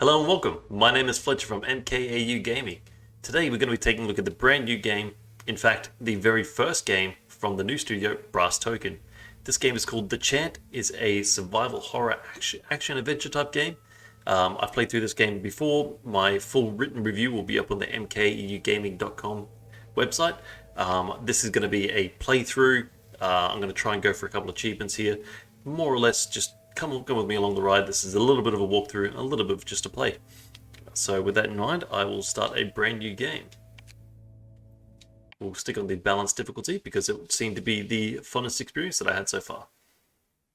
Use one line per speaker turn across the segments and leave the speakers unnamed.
Hello and welcome. My name is Fletcher from MKAU Gaming. Today we're going to be taking a look at the brand new game, in fact the very first game from the new studio Brass Token. This game is called The Chant. It's a survival horror action adventure type game. I've played through this game before. My full written review will be up on the mkaugaming.com website. This is going to be a playthrough. I'm going to try and go for a couple of achievements here. More or less just come with me along the ride. This is a little bit of a walkthrough and a little bit of just a play. So with that in mind, I will start a brand new game. We'll stick on the balanced difficulty because it seemed to be the funnest experience that I had so far.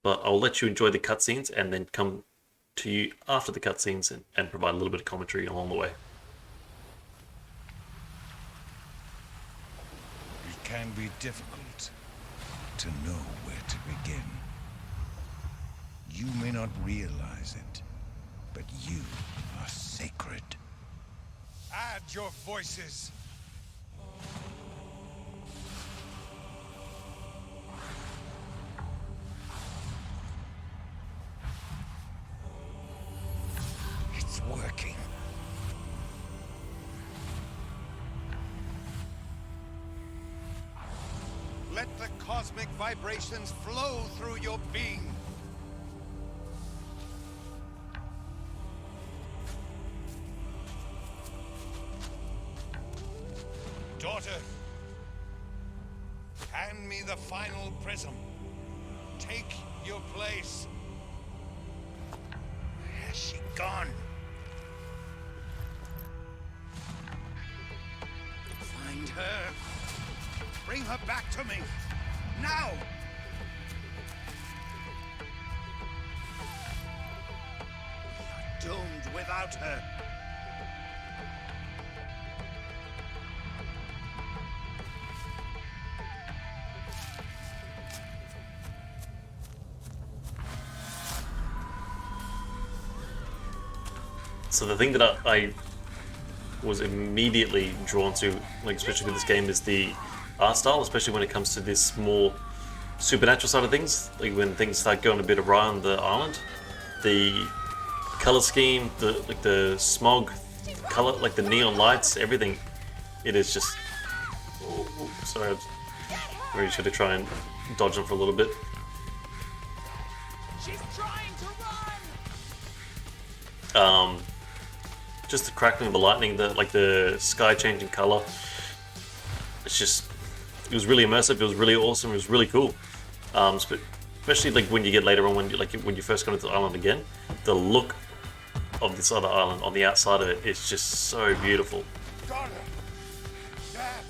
But I'll let you enjoy the cutscenes and then come to you after the cutscenes and provide a little bit of commentary along the way.
It can be difficult to know where to begin. You may not realize it, but you are sacred. Add your voices. It's working. Let the cosmic vibrations flow through your being. Daughter, hand me the final prism. Take your place. Where has she gone? Find her. Bring her back to me. Now! We are doomed without her.
So the thing that I was immediately drawn to, like especially with this game, is the art style, especially when it comes to this more supernatural side of things. Like when things start going a bit awry on the island, the color scheme, the smog color, like the neon lights, everything. It is just. Oh, sorry, I really should have tried and dodge them for a little bit.
She's trying to run.
Just the crackling of the lightning, the sky changing color. It's just, it was really immersive. It was really awesome. It was really cool. Especially like when you get later on, when you first come to the island again, the look of this other island on the outside of it is just so beautiful.
Daughter! Dad!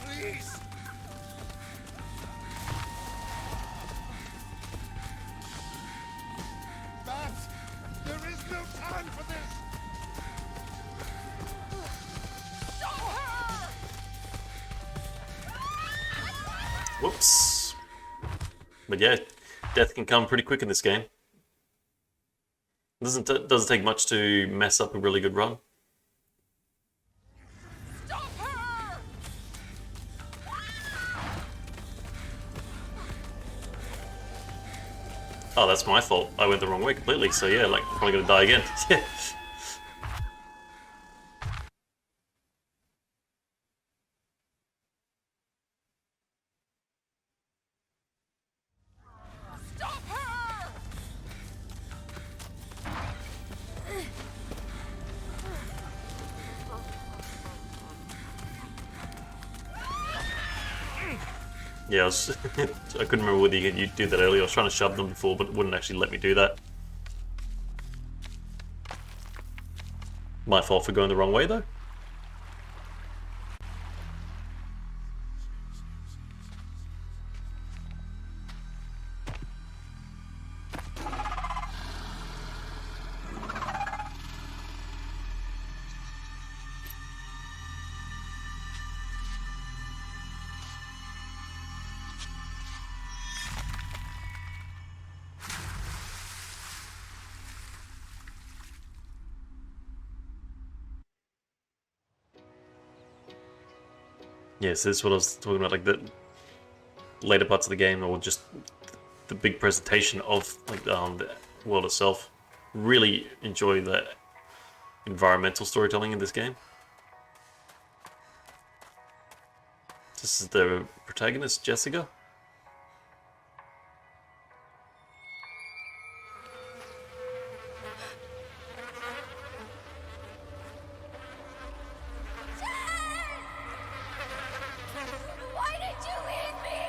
Please! Dad! There is no time for this!
Whoops. But yeah, death can come pretty quick in this game. It doesn't take much to mess up a really good run.
Stop her!
Oh, that's my fault. I went the wrong way completely. So yeah, like I'm probably gonna die again. Yeah.
Stop her!
Yeah, I couldn't remember whether you do that earlier. I was trying to shove them before, but it wouldn't actually let me do that. My fault for going the wrong way, though. Yes, this is what I was talking about, like the later parts of the game, or just the big presentation of like the world itself. Really enjoy the environmental storytelling in this game. This is the protagonist, Jessica.
Why did you leave me?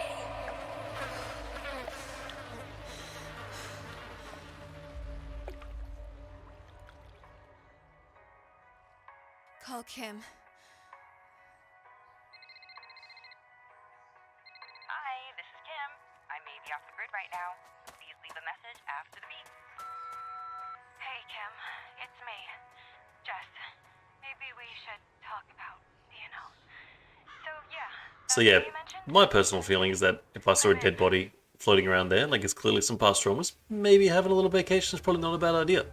Call Kim.
Hi, this is Kim. I may be off the grid right now. Please leave a message after the beep. Hey, Kim. It's me. Jess. Maybe we should talk about,
So yeah, my personal feeling is that if I saw a dead body floating around there, like it's clearly some past traumas, maybe having a little vacation is probably not a bad idea.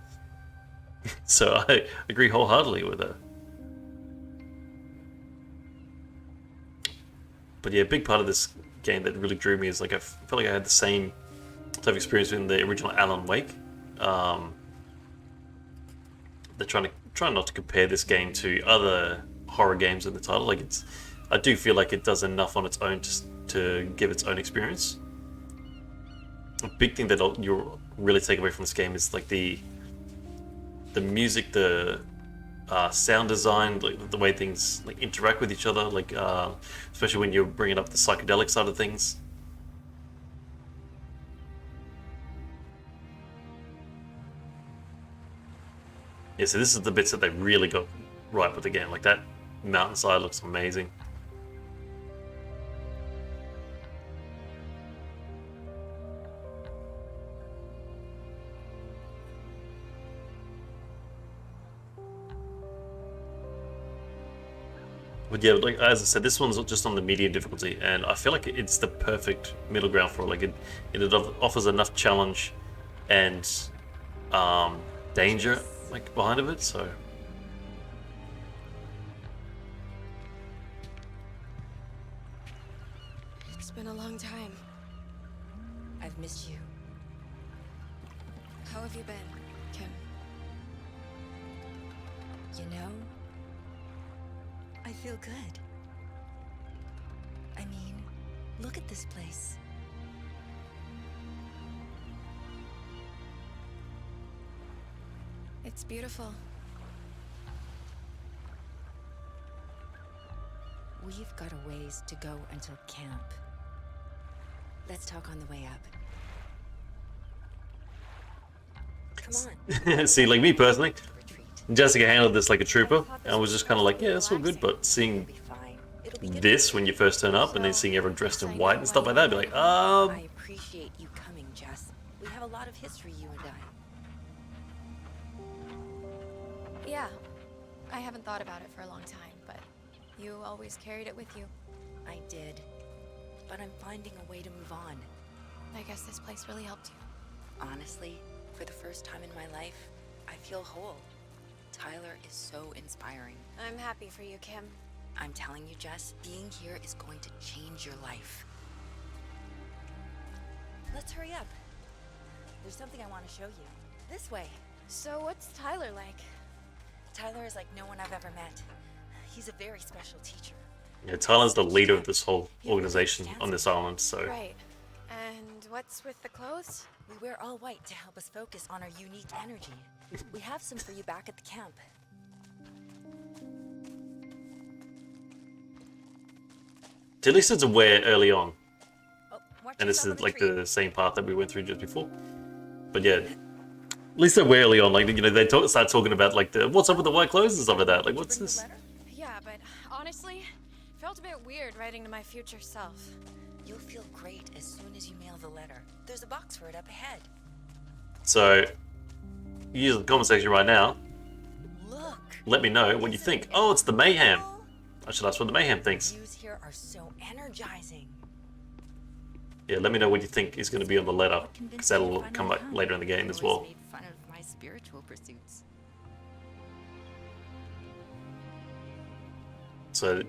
So I agree wholeheartedly with her. But yeah, a big part of this game that really drew me is like I felt like I had the same type of experience in the original Alan Wake. They're trying not to compare this game to other horror games in the title. Like I do feel like it does enough on its own to give its own experience. A big thing that you'll really take away from this game is like the music, the sound design, like the way things like interact with each other, like especially when you're bringing up the psychedelic side of things. Yeah, so this is the bits that they really got right with the game. Like that mountainside looks amazing. But yeah, like as I said, this one's just on the medium difficulty, and I feel like it's the perfect middle ground for it. Like it offers enough challenge and danger like behind of it. So
It's been a long time.
I've missed you.
How have you been, Kim?
You know, I feel good. I mean, look at this place.
It's beautiful.
We've got a ways to go until camp. Let's talk on the way up. Come on.
see, like me personally,
Retreat.
Jessica handled this like a trooper, and I was just kind of like, yeah, that's all good. But seeing this when you first turn up, and then seeing everyone dressed in white and stuff like that, I'd be like,
I appreciate you coming, Jess. We have a lot of history, you and I.
Yeah. I haven't thought about it for a long time, but you always carried it with you.
I did. But I'm finding a way to move on.
I guess this place really helped you.
Honestly, for the first time in my life, I feel whole. Tyler is so inspiring.
I'm happy for you, Kim.
I'm telling you, Jess, being here is going to change your life. Let's hurry up. There's something I want to show you. This way.
So what's Tyler like?
Tyler is like no one I've ever met. He's a very special teacher.
yeah, Tyler's the leader of this whole organization on this island. So
Right. And what's with the clothes?
We wear all white to help us focus on our unique energy. We have some for you back at the camp.
at least it's aware early on,
Oh, watch
and this
yourself
is
on
like
tree.
the same path that we went through just before. But yeah, at least they're aware early on. Like they start talking about like the what's up with the white clothes and stuff like that. Like what's
Bring the
this?
letter?
Yeah, but honestly, felt a bit weird writing to my future self.
You'll feel great as soon as you mail the letter. There's a box for it up ahead.
So use the comment section right now.
Look.
Let me know what you think. Oh, it's the mayhem. I should ask what the mayhem thinks.
Views here are so energizing.
Yeah, let me know what you think is going to be on the letter, because that'll come back later in the game as well.
Always made fun of my spiritual pursuits.
So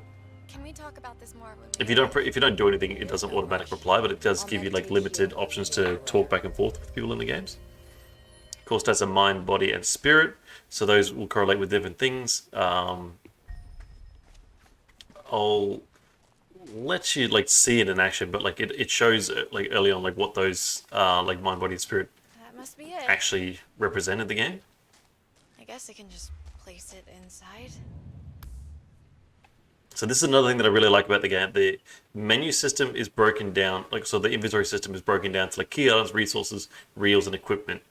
Can we talk about this more? When
if you don't do anything, it doesn't automatically reply, but it does give you like limited options to talk back and forth with people in the games. Of course, that's a mind, body, and spirit, so those will correlate with different things. I'll let you like see it in action, but like it shows like early on like what those like mind, body, and spirit
That must be it.
actually represent in the game.
I guess I can just place it inside.
So this is another thing that I really like about the game. The menu system is broken down, like so the inventory system is broken down to like key items, resources, reels, and equipment,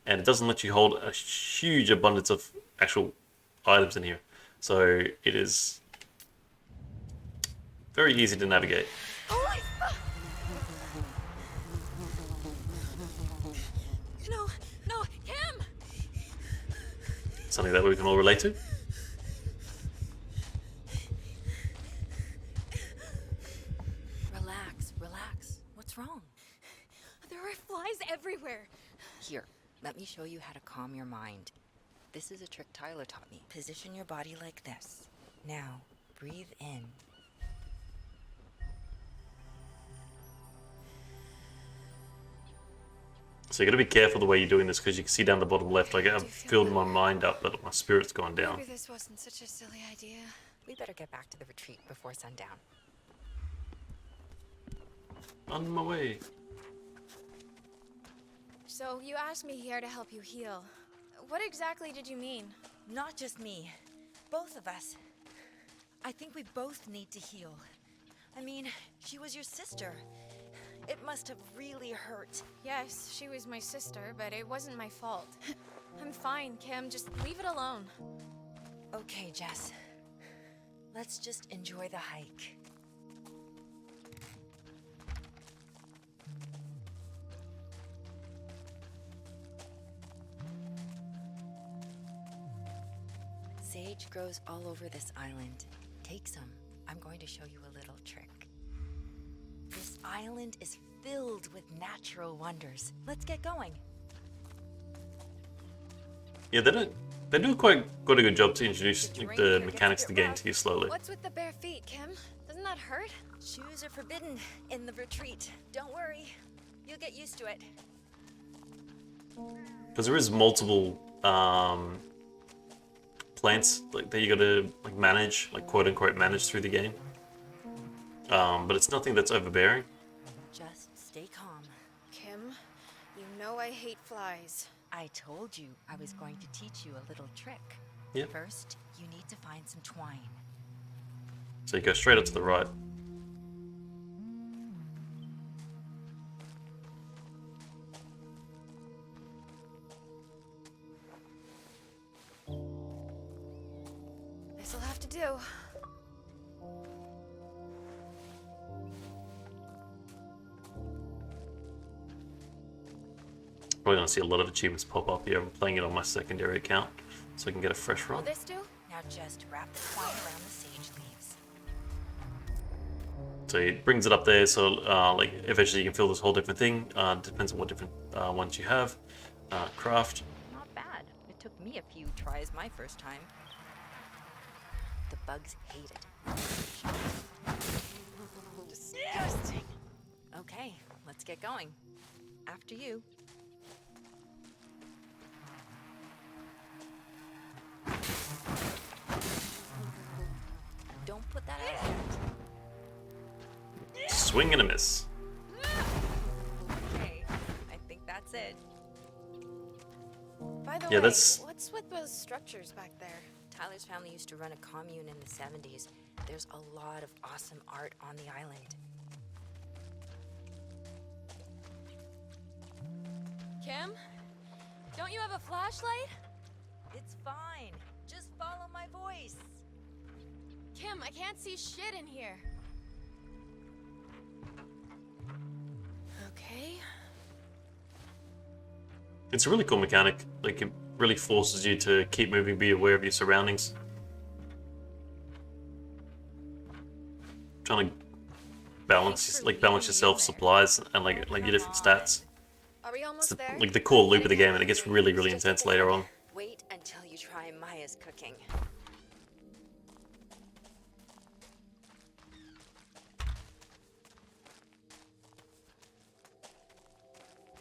and it doesn't let you hold a huge abundance of actual items in here. So it is very easy to navigate.
Holy fuck! No, no, Kim!
Something that we can all relate to.
Relax, relax. What's wrong?
There are flies everywhere.
Here, let me show you how to calm your mind. This is a trick Tyler taught me. Position your body like this. Now, breathe in.
So you got to be careful the way you're doing this because you can see down the bottom left, like I've filled my mind up, but my spirit's gone down.
Maybe this wasn't such a silly idea.
We better get back to the retreat before sundown.
On my way.
So you asked me here to help you heal. What exactly did you mean?
Not just me. Both of us. I think we both need to heal. I mean, she was your sister. It must have really hurt.
Yes, she was my sister, but it wasn't my fault. I'm fine, Kim. Just leave it alone.
Okay, Jess. Let's just enjoy the hike. Sage grows all over this island. Take some. I'm going to show you a little trick. This island is filled with natural wonders. Let's get going.
Yeah, they do quite a good job to introduce like, the mechanics of the game to you slowly.
What's with the bare feet, Kim? Doesn't that hurt?
Shoes are forbidden in the retreat. Don't worry. You'll get used to it.
Because there is multiple plants like that you got to like manage, like quote unquote manage through the game. But it's nothing that's overbearing.
Just stay calm.
Kim, you know I hate flies.
I told you I was going to teach you a little trick.
Yep.
First, you need to find some twine.
So you go straight up to the right.
This'll have to do.
Probably gonna see a lot of achievements pop up here. I'm playing it on my secondary account, so I can get a fresh
Will
run.
this do?
Now just wrap the twine around the sage leaves.
So it brings it up there, so like eventually you can fill this whole different thing. Depends on what different ones you have. Craft.
Not bad. It took me a few tries my first time. The bugs hate it. Disgusting. Okay, let's get going. After you. Don't put that out yet.
Swing and a miss.
Okay, I think that's it.
By the
Yeah,
way,
that's-
what's with those structures back there?
Tyler's family used to run a commune in the 70s. There's a lot of awesome art on the island.
Kim? Don't you have a flashlight?
It's fine. Just follow my voice.
Kim, I can't see shit in here. Okay.
It's a really cool mechanic. Like it really forces you to keep moving, be aware of your surroundings. Trying to balance yourself, supplies, and like your different stats.
Are we almost
It's
there?
like the core loop of the game, and it gets really intense later on.
Wait until you try Maya's cooking.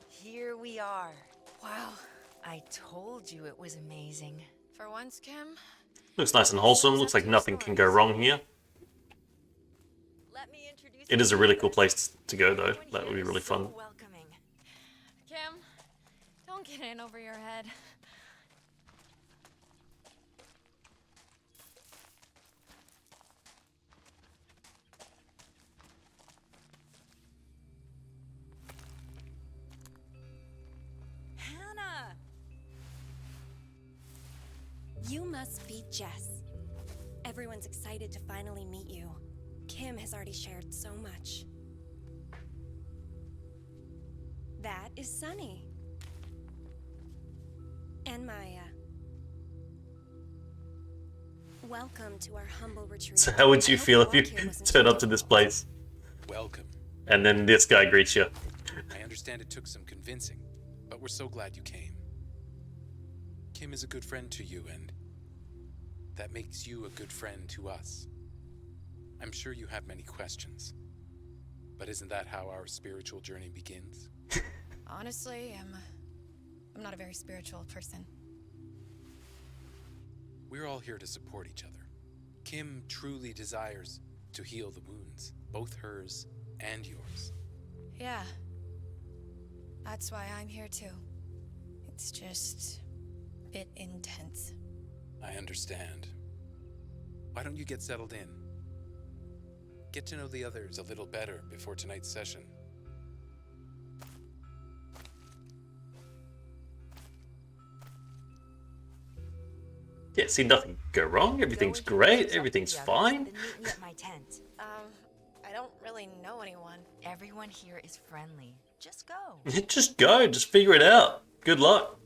Here we are.
Wow.
I told you it was amazing.
For once, Kim,
Looks nice and wholesome. Looks like nothing can go wrong here.
Let me introduce
It is a
you
really
to
cool
others.
place to go, though.
Everyone
That would
here
be
is
really
so
fun.
welcoming.
Kim, don't get in over your head.
Hannah!
You must be Jess. Everyone's excited to finally meet you. Kim has already shared so much. That is Sunny. And Maya. Welcome to our humble retreat.
So how would you
I hope
feel
the
if you
walk here wasn't
turn
too
up to this
difficult.
place
Welcome.
and then this guy greets you?
I understand it took some convincing, but we're so glad you came. Kim is a good friend to you, and that makes you a good friend to us. I'm sure you have many questions, but isn't that how our spiritual journey begins?
Honestly, I'm not a very spiritual person.
We're all here to support each other. Kim truly desires to heal the wounds, both hers and yours.
Yeah. That's why I'm here too. It's just a bit intense.
I understand. Why don't you get settled in? Get to know the others a little better before tonight's session.
Yeah, see, nothing go wrong. Everything's
Go
great.
introduce
Everything's
yourself to the others,
fine.
then meet me at my tent.
I don't really know anyone.
Everyone here is friendly. Just go.
Just go. Just figure it out. Good luck.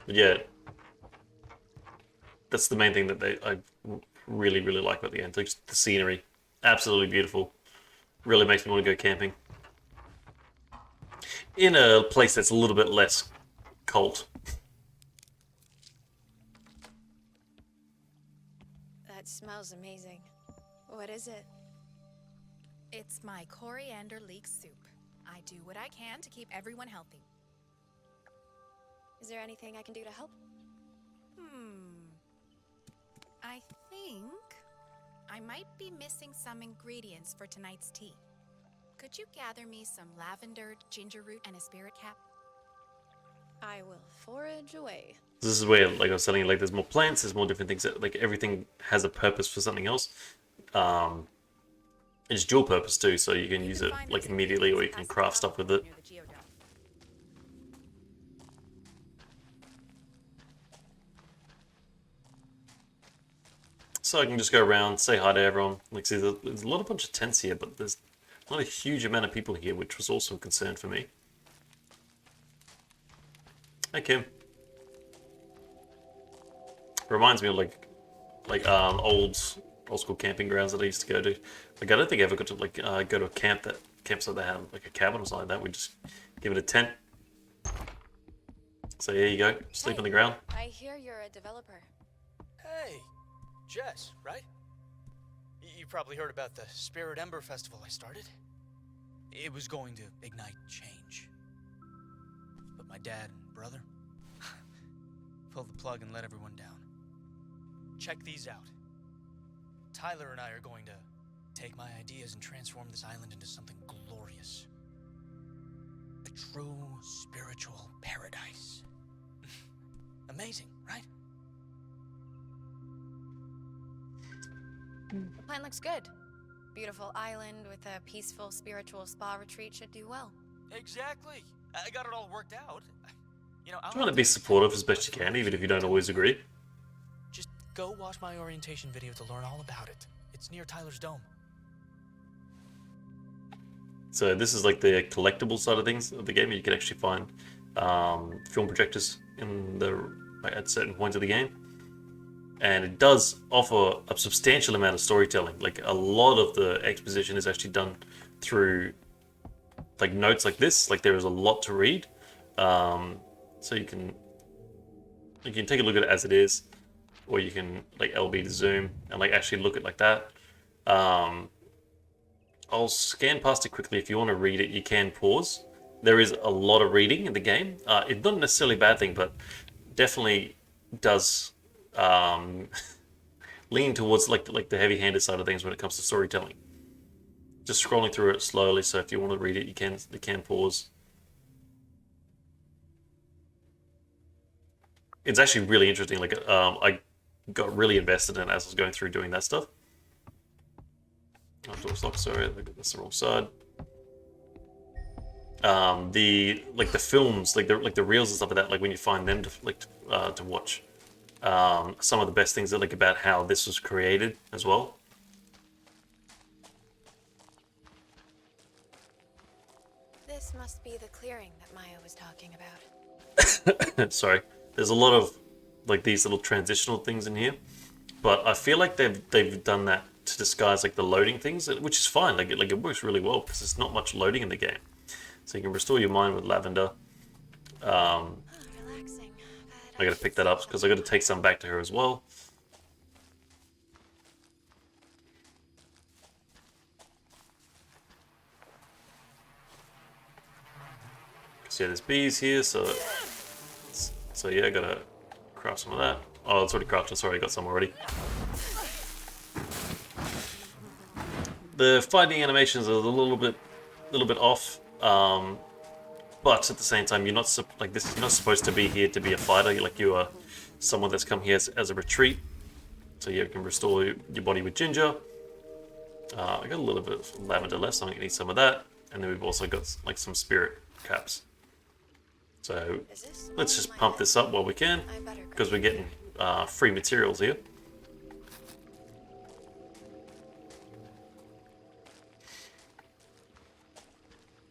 But yeah, that's the main thing that I really, really like about the game. Like, the scenery, absolutely beautiful. Really makes me want to go camping in a place that's a little bit less cult.
That smells amazing. What is it?
It's my coriander leek soup. I do what I can to keep everyone healthy.
Is there anything I can do to help?
I think I might be missing some ingredients for tonight's tea. Could you gather me some lavender, ginger root, and a spirit cap?
I will forage away.
This is where, like I was telling you, like there's more plants, there's more different things. Like everything has a purpose for something else. It's dual purpose too, so you can use it
find
like
those
immediately, or you
ingredients
can
past the
craft stuff with it.
near the geodome.
So I can just go around, say hi to everyone. Like, see, there's a lot of bunch of tents here, but there's not a huge amount of people here, which was also a concern for me. Hey, Kim. Reminds me of old school camping grounds that I used to go to. Like, I don't think I ever got to go to a campsite that had like a cabin or something like that. We just give it a tent. So here you go, sleep on the ground.
I hear you're a developer.
Hey, Jess, right? You probably heard about the Spirit Ember Festival I started. It was going to ignite change. But my dad and brother pulled the plug and let everyone down. Check these out. Tyler and I are going to take my ideas and transform this island into something glorious. A true spiritual paradise. Amazing, right?
The plan looks good. Beautiful island with a peaceful spiritual spa retreat should do well.
Exactly. I got it all worked out. You know, I'll
Trying to
have
be supportive as best you can, even if you don't always agree.
Just go watch my orientation video to learn all about it. It's near Tyler's Dome.
So this is like the collectible side of things of the game. You can actually find film projectors at certain points of the game, and it does offer a substantial amount of storytelling. Like, a lot of the exposition is actually done through like notes like this. Like, there is a lot to read, so you can take a look at it as it is, or you can like LB to zoom and like actually look at it like that. I'll scan past it quickly. If you want to read it, you can pause. There is a lot of reading in the game. It's not necessarily a bad thing, but definitely does lean towards like the heavy-handed side of things when it comes to storytelling. Just scrolling through it slowly, so if you want to read it, you can pause. It's actually really interesting. Like I got really invested in it as I was going through doing that stuff. Oh, stop, sorry, that's the wrong side. The films, like the reels and stuff like that, like when you find them to watch. Some of the best things that about how this was created as well.
This must be the clearing that Maya was talking about.
Sorry, there's a lot of these little transitional things in here, but I feel like they've done that to disguise the loading things, which is fine. It works really well because there's not much loading in the game. So you can restore your mind with lavender.
Relaxing.
I gotta pick that up because I gotta take some back to her as well. So yeah, there's bees here, so yeah, I gotta craft some of that. Oh, it's already crafted. Sorry, I got some already. The fighting animations are a little bit off, but at the same time, you're not supposed to be here to be a fighter. You are someone that's come here as a retreat. So yeah, you can restore your body with ginger. I got a little bit of lavender left, so I'm gonna need some of that. And then we've also got some spirit caps. So let's just pump this up while we can, because we're getting free materials here.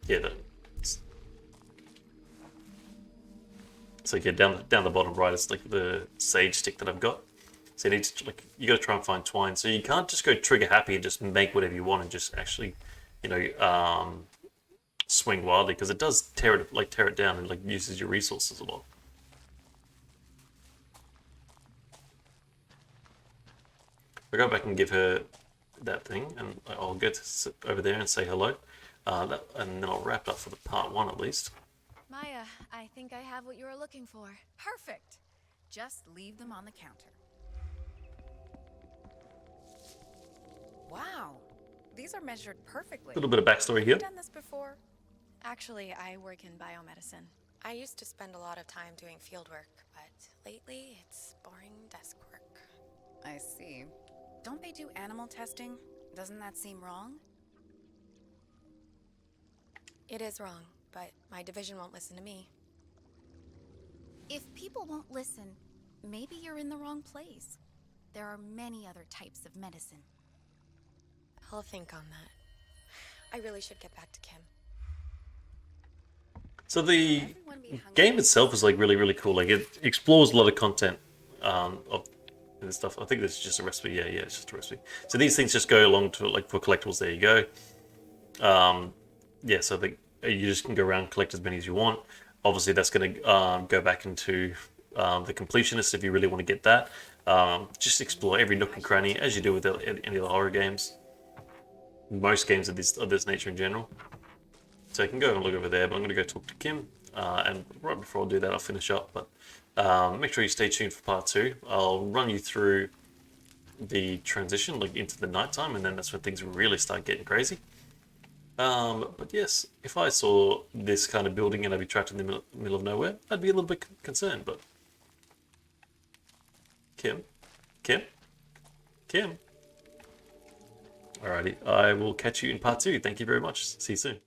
Yeah, so yeah, down the bottom right is the sage stick that I've got. So you need to you got to try and find twine. So you can't just go trigger happy and just make whatever you want and just actually, swing wildly, because it does tear it down and uses your resources a lot. I go back and give her that thing, and I'll get to sit over there and say hello. And then I'll wrap it up for the part 1 at least.
Maya, I think I have what you were looking for.
Perfect. Just leave them on the counter. Wow, these are measured perfectly.
A little bit of backstory here.
Have you done this before?
Actually, I work in biomedicine. I used to spend a lot of time doing field work, but lately it's boring desk work.
I see. Don't they do animal testing? Doesn't that seem wrong?
It is wrong, but my division won't listen to me.
If people won't listen, maybe you're in the wrong place. There are many other types of medicine.
I'll think on that. I really should get back to Kim.
So the game itself is really, really cool. It explores a lot of content of this stuff. I think this is just a recipe. Yeah, it's just a recipe. So these things just go along to for collectibles. There you go. Yeah, so you just can go around and collect as many as you want. Obviously, that's going to go back into the completionist if you really want to get that. Just explore every nook and cranny as you do with any of the horror games. Most games of this nature in general. So I can go and look over there, but I'm going to go talk to Kim. And right before I do that, I'll finish up. But make sure you stay tuned for part 2. I'll run you through the transition into the nighttime, and then that's when things really start getting crazy. But yes, if I saw this kind of building and I'd be trapped in the middle of nowhere, I'd be a little bit concerned. But Kim. Alrighty, I will catch you in part 2. Thank you very much. See you soon.